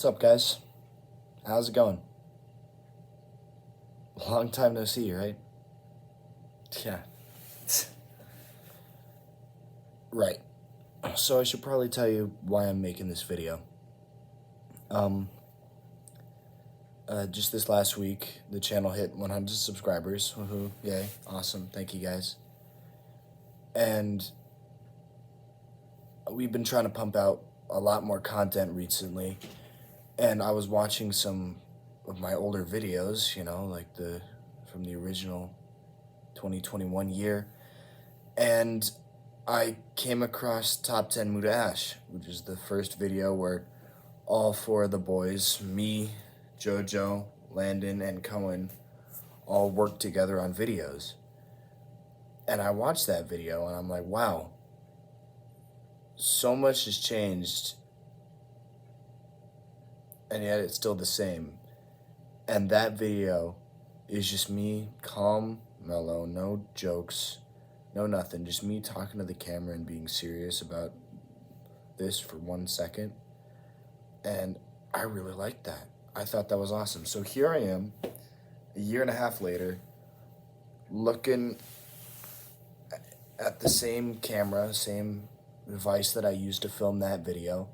What's up, guys? How's it going? Long time no see, right? Yeah. Right. So I should probably tell you why I'm making this video. Just this last week, the channel hit 100 subscribers. Woohoo! Yay! Awesome! Thank you, guys. And we've been trying to pump out a lot more content recently. And I was watching some of my older videos, like from the original 2021 year, and I came across Top 10 Muda Ash, which is the first video where all four of the boys, me, Jojo, Landon, and Cohen, all worked together on videos. And I watched that video and I'm like, wow, so much has changed, and yet it's still the same. And that video is just me, calm, mellow, no jokes, no nothing, just me talking to the camera and being serious about this for 1 second. And I really liked that. I thought that was awesome. So here I am, a year and a half later, looking at the same camera, same device that I used to film that video.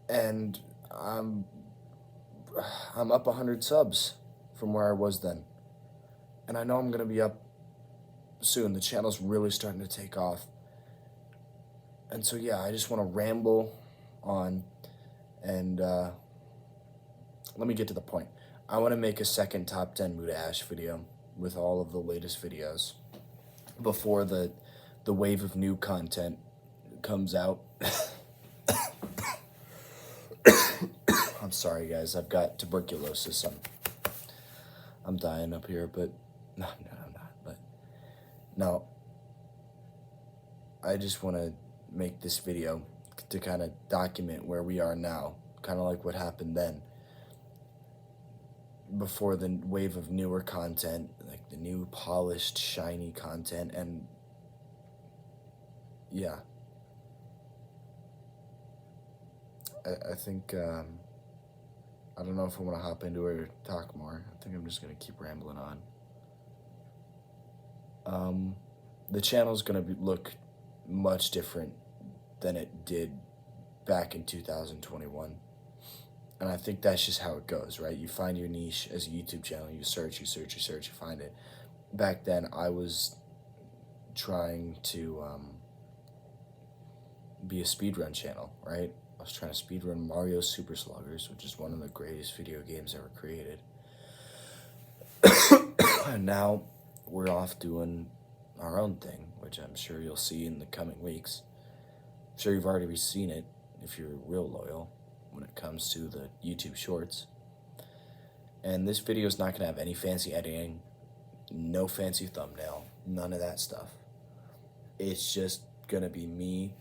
And I'm up 100 subs from where I was then. And I know I'm going to be up soon. The channel's really starting to take off. And so, yeah, I just want to ramble on and let me get to the point. I want to make a second Top 10 Muda Ash video with all of the latest videos before the wave of new content comes out. I'm sorry, guys. I've got tuberculosis. I'm dying up here, but no, I'm not. But no, I just want to make this video to kind of document where we are now, kind of like what happened then, before the wave of newer content, like the new polished, shiny content. And yeah, I think, I don't know if I want to hop into it or talk more. I think I'm just going to keep rambling on. The channel's going to look much different than it did back in 2021. And I think that's just how it goes, right? You find your niche as a YouTube channel. You search, you find it. Back then, I was trying to be a speedrun channel, right? I was trying to speedrun Mario Super Sluggers, which is one of the greatest video games ever created. And now we're off doing our own thing, which I'm sure you'll see in the coming weeks. I'm sure you've already seen it if you're real loyal when it comes to the YouTube Shorts. And this video is not going to have any fancy editing, no fancy thumbnail, none of that stuff. It's just going to be me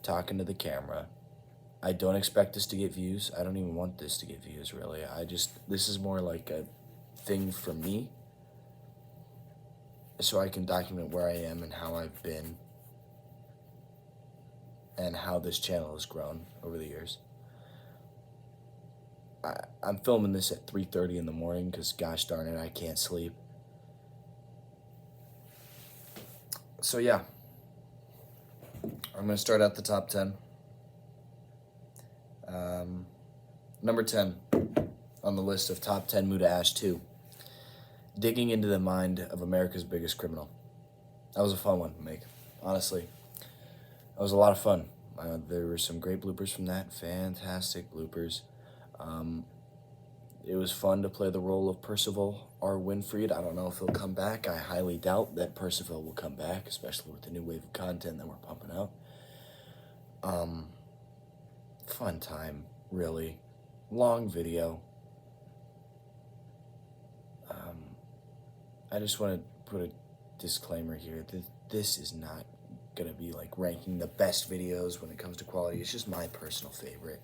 talking to the camera. I don't expect this to get views. I don't even want this to get views, really. This is more like a thing for me, so I can document where I am and how I've been and how this channel has grown over the years. I'm filming this at 3:30 in the morning because, gosh darn it, I can't sleep. So yeah, I'm going to start at the top 10. Number 10 on the list of top 10 Muda Ash 2, Digging into the Mind of America's Biggest Criminal. That was a fun one to make, honestly. That was a lot of fun. There were some great bloopers from that, fantastic bloopers. It was fun to play the role of Percival R. Winfried. I don't know if he'll come back. I highly doubt that Percival will come back, especially with the new wave of content that we're pumping out. Fun time, really. Long video. I just want to put a disclaimer here that this is not going to be like ranking the best videos when it comes to quality. It's just my personal favorite.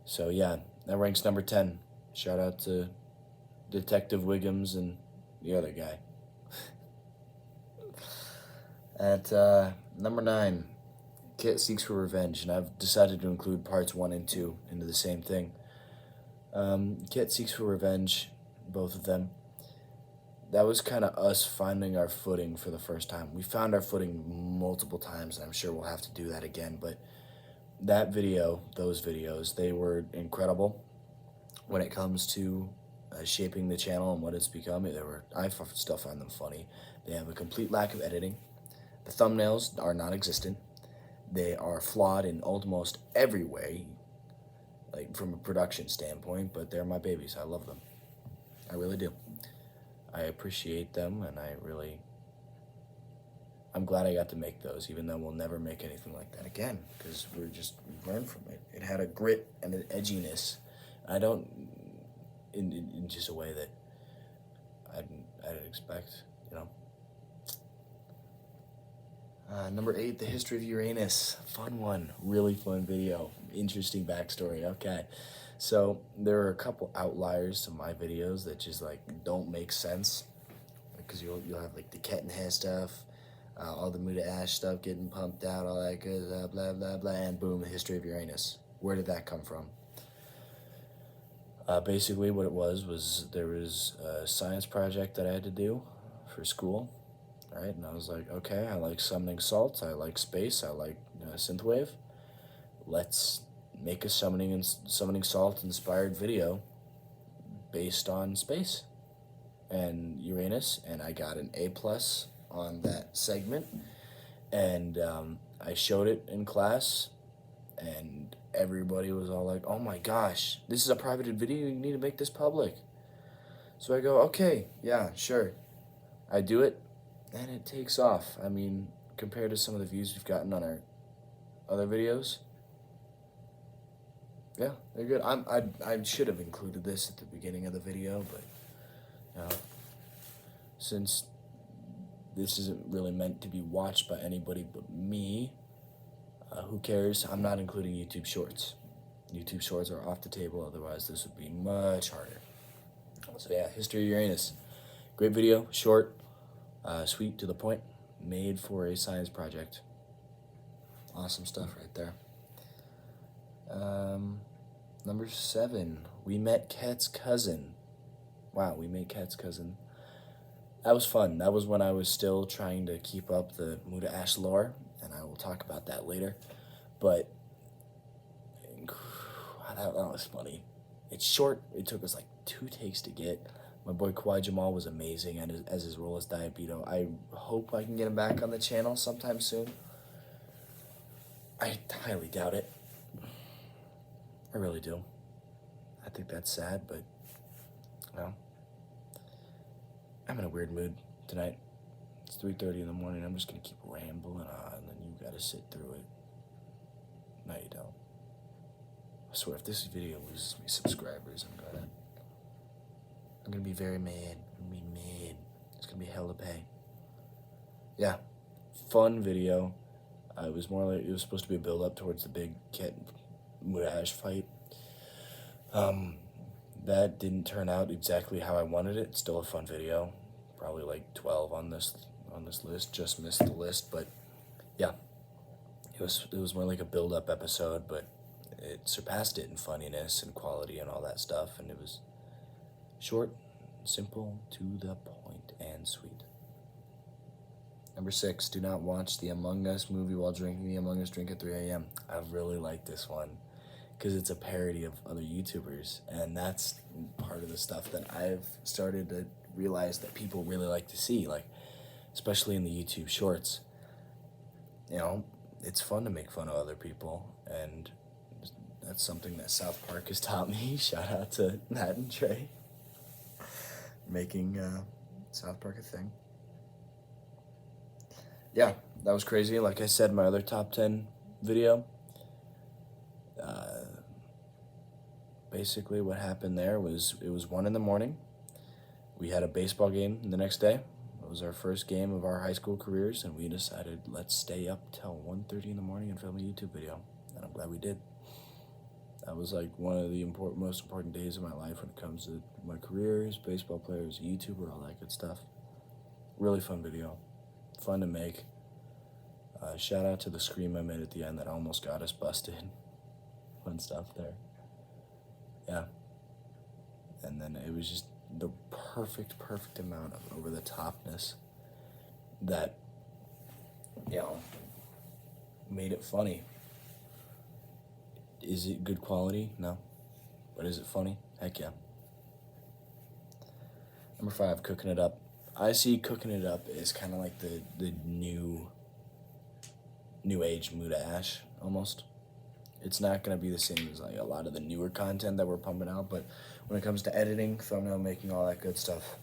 So yeah, that ranks number 10. Shout out to Detective Wiggums and the other guy. At number 9, Kit Seeks for Revenge, and I've decided to include parts 1 and 2 into the same thing. Kit Seeks for Revenge, both of them. That was kind of us finding our footing for the first time. We found our footing multiple times, and I'm sure we'll have to do that again, but that video, those videos, they were incredible when it comes to shaping the channel and what it's become. I still find them funny. They have a complete lack of editing. The thumbnails are non-existent. They are flawed in almost every way, like from a production standpoint, but they're my babies. I love them. I really do. I appreciate them, and I'm glad I got to make those, even though we'll never make anything like that again, because we learned from it. It had a grit and an edginess. I don't, in just a way that I didn't expect, you know. Number 8, the history of Uranus. Fun one, really fun video, interesting backstory. Okay, so there are a couple outliers to my videos that just like don't make sense, because you'll have like the Kettenhaz stuff, all the Muda Ash stuff getting pumped out, all that good blah blah blah, and boom, the history of Uranus. Where did that come from? Basically, what it was there was a science project that I had to do for school. Right, and I was like, okay, I like summoning salts, I like space, I like synthwave. Let's make a summoning salt inspired video based on space and Uranus, and I got an A+ on that segment, and I showed it in class, and everybody was all like, oh my gosh, this is a private video, you need to make this public. So I go, okay, yeah, sure. I do it, and it takes off. I mean, compared to some of the views we've gotten on our other videos, yeah, they're good. I should have included this at the beginning of the video, but since this isn't really meant to be watched by anybody but me, who cares? I'm not including YouTube Shorts. YouTube Shorts are off the table, otherwise this would be much harder. So yeah, history of Uranus. Great video, short, sweet, to the point, made for a science project. Awesome stuff right there. Number 7, we met Ket's cousin. Wow, we met Ket's cousin. That was fun. That was when I was still trying to keep up the Muda Ash lore, and I will talk about that later. But that was funny. It's short. It took us like 2 takes to get. My boy Kawhi Jamal was amazing as his role as Diabeto. I hope I can get him back on the channel sometime soon. I highly doubt it. I really do. I think that's sad, but, well, I'm in a weird mood tonight. It's 3:30 in the morning. I'm just going to keep rambling on, and then you got to sit through it. No, you don't. I swear, if this video loses me subscribers, I'm gonna be very mad. I'm gonna be mad. It's gonna be hell to pay. Yeah, fun video. It was more like, it was supposed to be a build up towards the big Ket Muda Ash fight. That didn't turn out exactly how I wanted it. It's still a fun video. Probably like 12 on this list. Just missed the list, but yeah, it was more like a build up episode, but it surpassed it in funniness and quality and all that stuff, and it was short, simple, to the point, and sweet. Number 6, do not watch the Among Us movie while drinking the Among Us drink at 3 a.m. I really like this one because it's a parody of other YouTubers, and that's part of the stuff that I've started to realize that people really like to see, like, especially in the YouTube shorts. You know, it's fun to make fun of other people, and that's something that South Park has taught me. Shout out to Matt and Trey, making South Park a thing. Yeah, that was crazy. Like I said, my other top 10 video, basically what happened there was, it was 1 in the morning. We had a baseball game the next day. It was our first game of our high school careers, and we decided, let's stay up till 1:30 in the morning and film a YouTube video, and I'm glad we did. That was like one of the most important days of my life when it comes to my careers, baseball players, YouTuber, all that good stuff. Really fun video. Fun to make. Shout out to the scream I made at the end that almost got us busted. Fun stuff there. Yeah. And then it was just the perfect amount of over the topness that, made it funny. Is it good quality? No. But is it funny? Heck yeah. Number 5, cooking it up. I see cooking it up as kind of like the new age Muda Ash, almost. It's not going to be the same as like a lot of the newer content that we're pumping out, but when it comes to editing, thumbnail making, all that good stuff,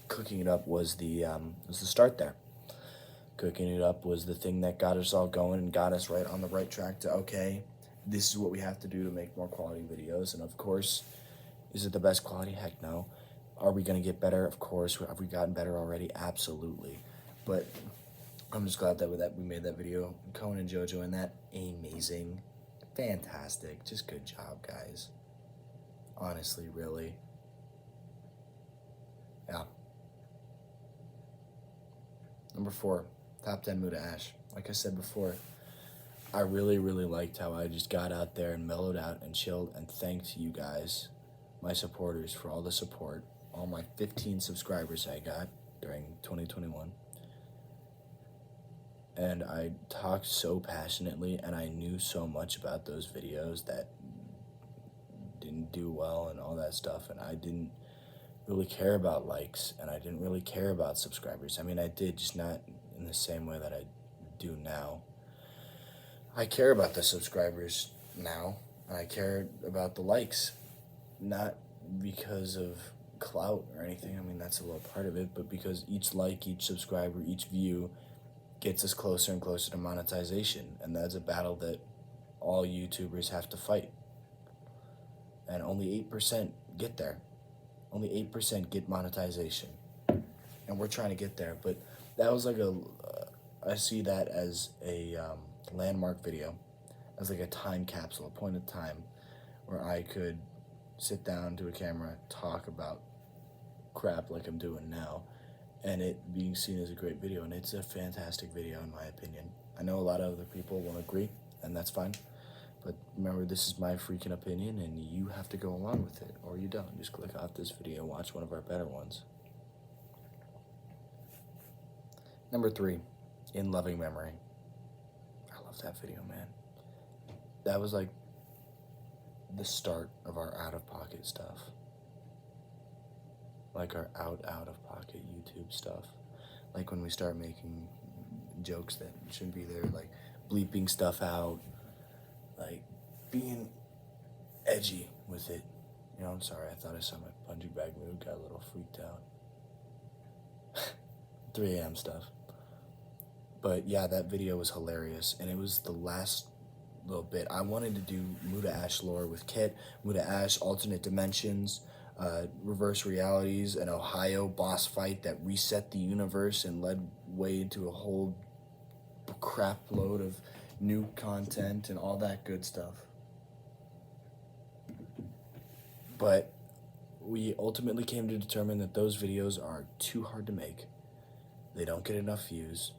cooking it up was the start there. Cooking it up was the thing that got us all going and got us right on the right track to, okay, this is what we have to do to make more quality videos. And of course, is it the best quality? Heck no. Are we going to get better? Of course. Have we gotten better already? Absolutely. But I'm just glad that we made that video. Cohen and JoJo in that, amazing, fantastic, just good job, guys. Honestly, really. Yeah. Number 4, top 10 Muda Ash. Like I said before, I really liked how I just got out there and mellowed out and chilled and thanked you guys, my supporters, for all the support, all my 15 subscribers I got during 2021. And I talked so passionately, and I knew so much about those videos that didn't do well and all that stuff, and I didn't really care about likes, and I didn't really care about subscribers. I mean, I did, just not in the same way that I do now. I care about the subscribers now, and I care about the likes, not because of clout or anything. I mean, that's a little part of it, but because each like, each subscriber, each view gets us closer and closer to monetization, and that's a battle that all YouTubers have to fight. And only 8% get there. Only 8% get monetization, and we're trying to get there. But that was like I see that as a landmark video, as like a time capsule, a point of time where I could sit down to a camera, talk about crap like I'm doing now, and it being seen as a great video. And it's a fantastic video in my opinion. I know a lot of other people won't agree, and that's fine. But remember, this is my freaking opinion, and you have to go along with it, or you don't. Just click off this video and watch one of our better ones. Number 3, In Loving Memory. I love that video, man. That was like the start of our out-of-pocket stuff. Like our out-of-pocket YouTube stuff. Like when we start making jokes that shouldn't be there, like bleeping stuff out, like being edgy with it. I'm sorry, I thought I saw my punching bag move, got a little freaked out. 3 a.m. stuff. But yeah, that video was hilarious, and it was the last little bit. I wanted to do Muda Ash lore with Kit, Muda Ash, alternate dimensions, reverse realities, an Ohio boss fight that reset the universe and led way into a whole crap load of new content and all that good stuff. But we ultimately came to determine that those videos are too hard to make. They don't get enough views.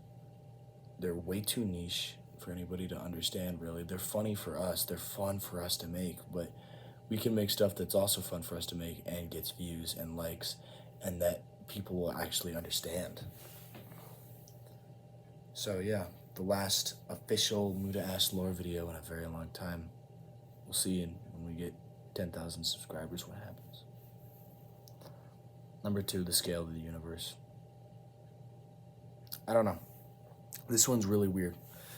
They're way too niche for anybody to understand, really. They're funny for us. They're fun for us to make, but we can make stuff that's also fun for us to make and gets views and likes, and that people will actually understand. So yeah, the last official Muda Ash lore video in a very long time. We'll see when we get 10,000 subscribers what happens. Number 2, the scale of the universe. I don't know. This one's really weird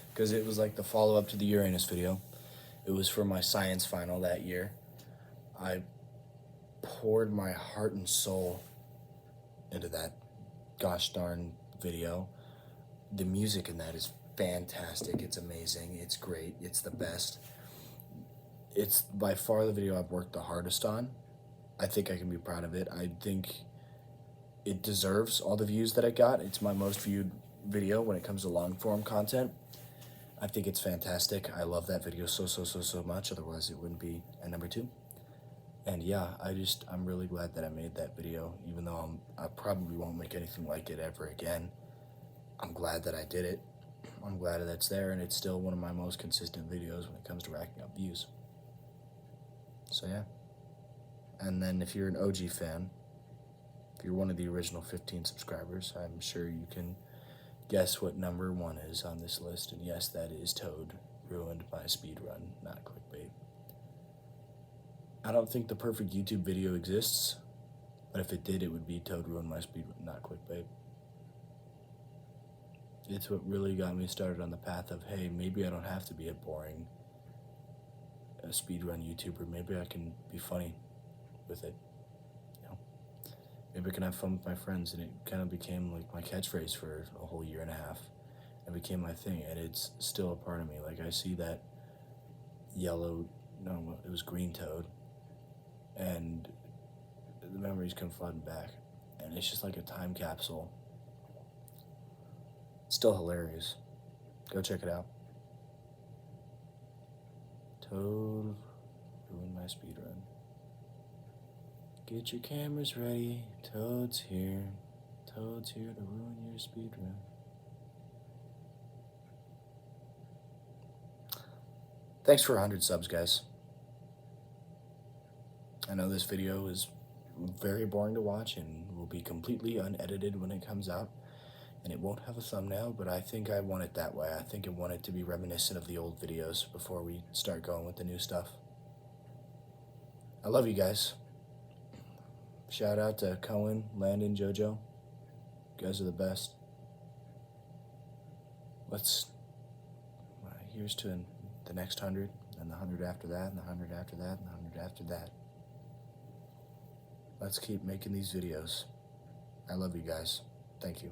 because it was like the follow-up to the Uranus video. It was for my science final that year. I poured my heart and soul into that gosh darn video. The music in that is fantastic. It's amazing. It's great. It's the best. It's by far the video I've worked the hardest on. I think I can be proud of it. I think it deserves all the views that I got. It's my most viewed video when it comes to long form content. I think it's fantastic. I love that video so much. Otherwise it wouldn't be at number 2. And yeah, I'm really glad that I made that video, even though I probably won't make anything like it ever again. I'm glad that I did it. I'm glad that it's there, and it's still one of my most consistent videos when it comes to racking up views. So yeah. And then if you're an OG fan, if you're one of the original 15 subscribers, I'm sure you can guess what number 1 is on this list. And yes, that is Toad ruined by speedrun, not clickbait. I don't think the perfect YouTube video exists, but if it did, it would be Toad ruined my speedrun, not clickbait. It's what really got me started on the path of, hey, maybe I don't have to be a boring speedrun YouTuber. Maybe I can be funny with it. You know, maybe I can have fun with my friends, and it kind of became like my catchphrase for a whole year and a half. It became my thing, and it's still a part of me. Like, I see that yellow, no, it was green Toad, and the memories come flooding back, and it's just like a time capsule. It's still hilarious. Go check it out. Toad ruined my speedrun. Get your cameras ready. Toad's here. Toad's here to ruin your speedrun. Thanks for 100 subs, guys. I know this video is very boring to watch and will be completely unedited when it comes out, and it won't have a thumbnail, but I think I want it that way. I think I want it to be reminiscent of the old videos before we start going with the new stuff. I love you guys. Shout out to Cohen, Landon, JoJo. You guys are the best. Here's to the next 100, and the 100 after that, and the 100 after that, and the 100 after that. Let's keep making these videos. I love you guys. Thank you.